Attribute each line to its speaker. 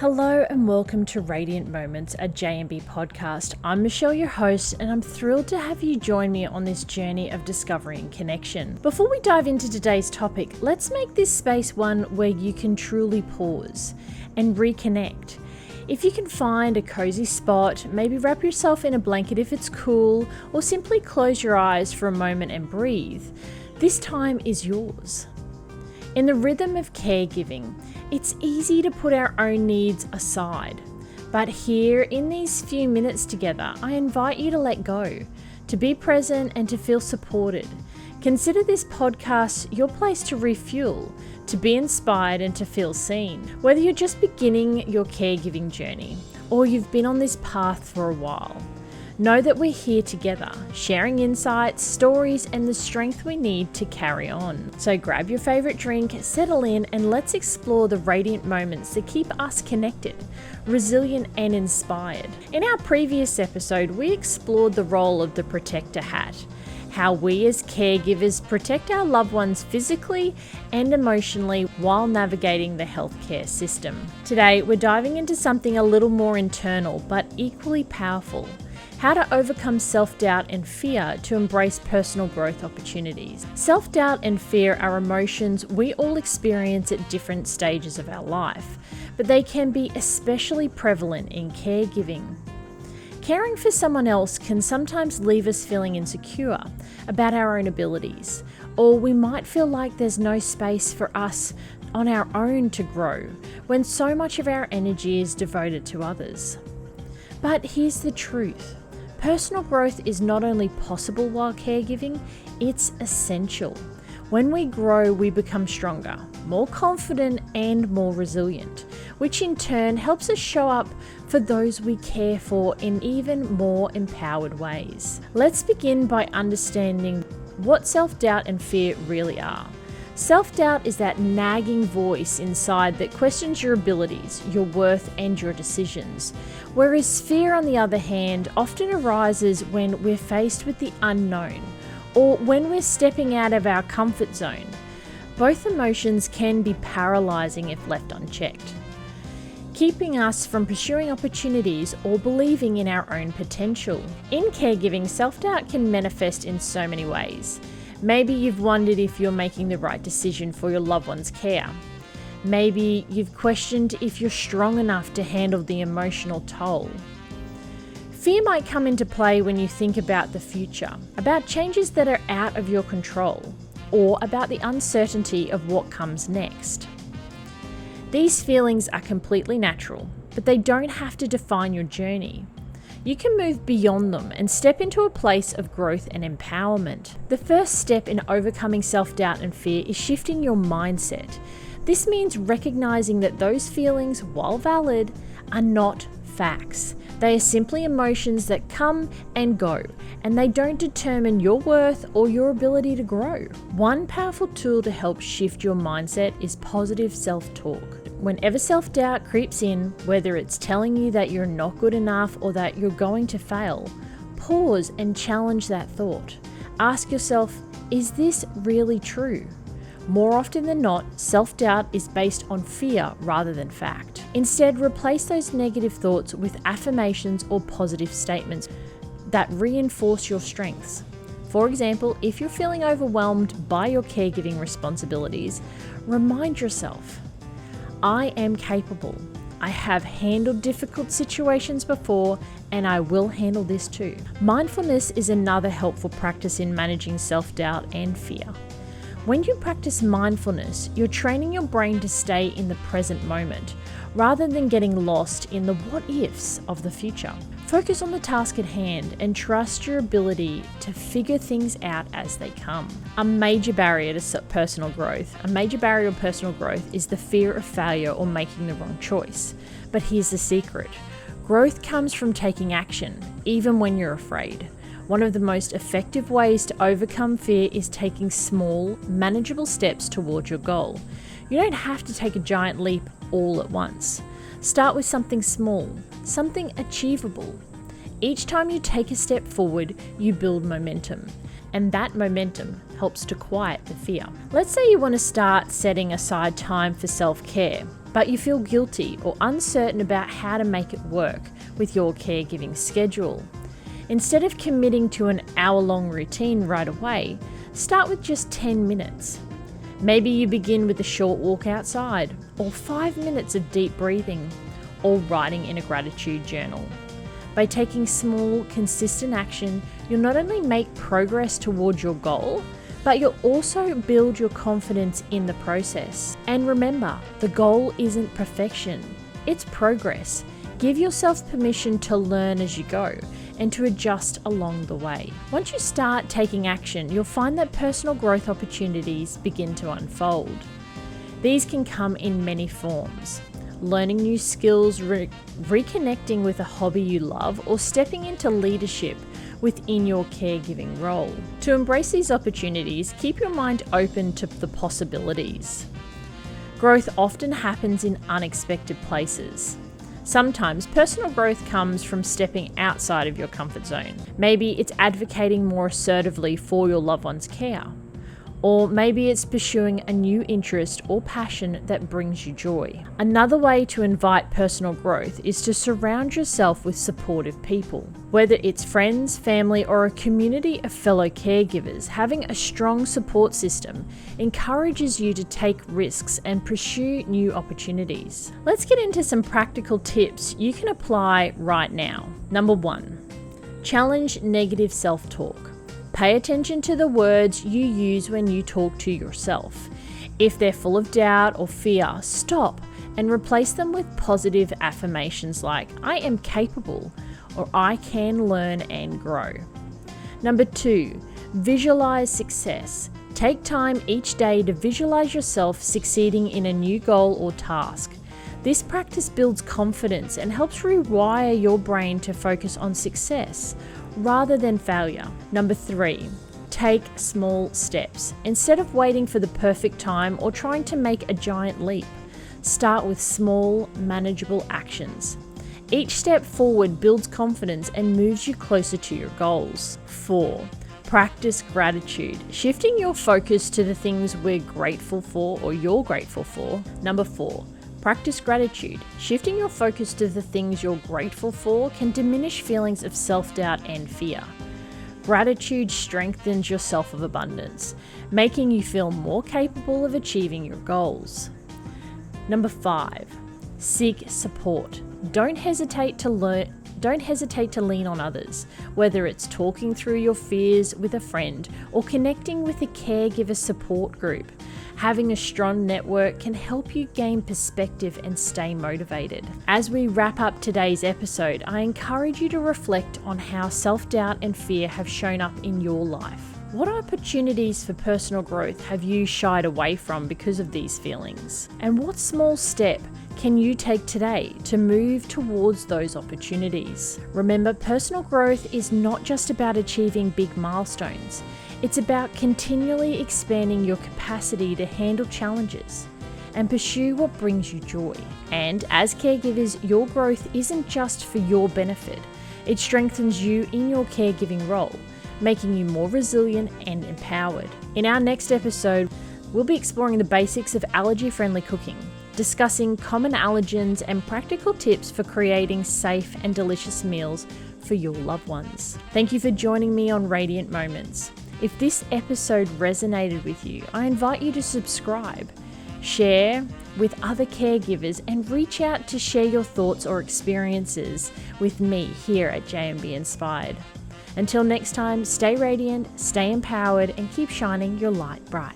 Speaker 1: Hello and welcome to Radiant Moments, a J&B podcast. I'm Michelle, your host, and I'm thrilled to have you join me on this journey of discovery and connection. Before we dive into today's topic, let's make this space one where you can truly pause and reconnect. If you can find a cozy spot, maybe wrap yourself in a blanket if it's cool, or simply close your eyes for a moment and breathe, this time is yours. In the rhythm of caregiving, it's easy to put our own needs aside. But here, in these few minutes together, I invite you to let go, to be present and to feel supported. Consider this podcast your place to refuel, to be inspired and to feel seen. Whether you're just beginning your caregiving journey or you've been on this path for a while, know that we're here together, sharing insights, stories, and the strength we need to carry on. So grab your favorite drink, settle in, and let's explore the radiant moments that keep us connected, resilient, and inspired. In our previous episode, we explored the role of the protector hat, how we as caregivers protect our loved ones physically and emotionally while navigating the healthcare system. Today, we're diving into something a little more internal but equally powerful: how to overcome self-doubt and fear to embrace personal growth opportunities. Self-doubt and fear are emotions we all experience at different stages of our life, but they can be especially prevalent in caregiving. Caring for someone else can sometimes leave us feeling insecure about our own abilities, or we might feel like there's no space for us on our own to grow when so much of our energy is devoted to others. But here's the truth. Personal growth is not only possible while caregiving, it's essential. When we grow, we become stronger, more confident, and more resilient, which in turn helps us show up for those we care for in even more empowered ways. Let's begin by understanding what self-doubt and fear really are. Self-doubt is that nagging voice inside that questions your abilities, your worth, and your decisions. Whereas fear, on the other hand, often arises when we're faced with the unknown or when we're stepping out of our comfort zone. Both emotions can be paralyzing if left unchecked, keeping us from pursuing opportunities or believing in our own potential. In caregiving, self-doubt can manifest in so many ways. Maybe you've wondered if you're making the right decision for your loved one's care. Maybe you've questioned if you're strong enough to handle the emotional toll. Fear might come into play when you think about the future, about changes that are out of your control, or about the uncertainty of what comes next. These feelings are completely natural, but they don't have to define your journey. You can move beyond them and step into a place of growth and empowerment. The first step in overcoming self-doubt and fear is shifting your mindset. This means recognizing that those feelings, while valid, are not facts. They are simply emotions that come and go, and they don't determine your worth or your ability to grow. One powerful tool to help shift your mindset is positive self-talk. Whenever self-doubt creeps in, whether it's telling you that you're not good enough or that you're going to fail, pause and challenge that thought. Ask yourself, is this really true? More often than not, self-doubt is based on fear rather than fact. Instead, replace those negative thoughts with affirmations or positive statements that reinforce your strengths. For example, if you're feeling overwhelmed by your caregiving responsibilities, remind yourself, I am capable. I have handled difficult situations before, and I will handle this too. Mindfulness is another helpful practice in managing self-doubt and fear. When you practice mindfulness, you're training your brain to stay in the present moment, rather than getting lost in the what-ifs of the future. Focus on the task at hand and trust your ability to figure things out as they come. A major barrier to personal growth is the fear of failure or making the wrong choice. But here's the secret. Growth comes from taking action, even when you're afraid. One of the most effective ways to overcome fear is taking small, manageable steps towards your goal. You don't have to take a giant leap all at once. Start with something small, something achievable. Each time you take a step forward, you build momentum, and that momentum helps to quiet the fear. Let's say you want to start setting aside time for self-care. but you feel guilty or uncertain about how to make it work with your caregiving schedule. Instead of committing to an hour-long routine right away, start with just 10 minutes. Maybe you begin with a short walk outside, or 5 minutes of deep breathing, or writing in a gratitude journal. By taking small, consistent action, you'll not only make progress towards your goal, but you'll also build your confidence in the process. And remember, the goal isn't perfection, it's progress. Give yourself permission to learn as you go and to adjust along the way. Once you start taking action, you'll find that personal growth opportunities begin to unfold. These can come in many forms. Learning new skills, reconnecting with a hobby you love, or stepping into leadership within your caregiving role. To embrace these opportunities, keep your mind open to the possibilities. Growth often happens in unexpected places. Sometimes personal growth comes from stepping outside of your comfort zone. Maybe it's advocating more assertively for your loved one's care. Or maybe it's pursuing a new interest or passion that brings you joy. Another way to invite personal growth is to surround yourself with supportive people. Whether it's friends, family, or a community of fellow caregivers, having a strong support system encourages you to take risks and pursue new opportunities. Let's get into some practical tips you can apply right now. Number 1, challenge negative self-talk. Pay attention to the words you use when you talk to yourself. If they're full of doubt or fear, stop and replace them with positive affirmations like, I am capable, or I can learn and grow. Number 2, visualize success. Take time each day to visualize yourself succeeding in a new goal or task. This practice builds confidence and helps rewire your brain to focus on success rather than failure. Number 3, take small steps. Instead of waiting for the perfect time or trying to make a giant leap, start with small, manageable actions. Each step forward builds confidence and moves you closer to your goals. 4, practice gratitude. Shifting your focus to the things we're grateful for or you're grateful for. Number 4, practice gratitude. Shifting your focus to the things you're grateful for can diminish feelings of self-doubt and fear. Gratitude strengthens your sense of abundance, making you feel more capable of achieving your goals. Number 5, seek support. Don't hesitate to lean on others, whether it's talking through your fears with a friend or connecting with a caregiver support group. Having a strong network can help you gain perspective and stay motivated. As we wrap up today's episode, I encourage you to reflect on how self-doubt and fear have shown up in your life. What opportunities for personal growth have you shied away from because of these feelings? And what small step can you take today to move towards those opportunities? Remember, personal growth is not just about achieving big milestones. It's about continually expanding your capacity to handle challenges and pursue what brings you joy. And as caregivers, your growth isn't just for your benefit. It strengthens you in your caregiving role, making you more resilient and empowered. In our next episode, we'll be exploring the basics of allergy-friendly cooking, discussing common allergens and practical tips for creating safe and delicious meals for your loved ones. Thank you for joining me on Radiant Moments. If this episode resonated with you, I invite you to subscribe, share with other caregivers, and reach out to share your thoughts or experiences with me here at JMB Inspired. Until next time, stay radiant, stay empowered, and keep shining your light bright.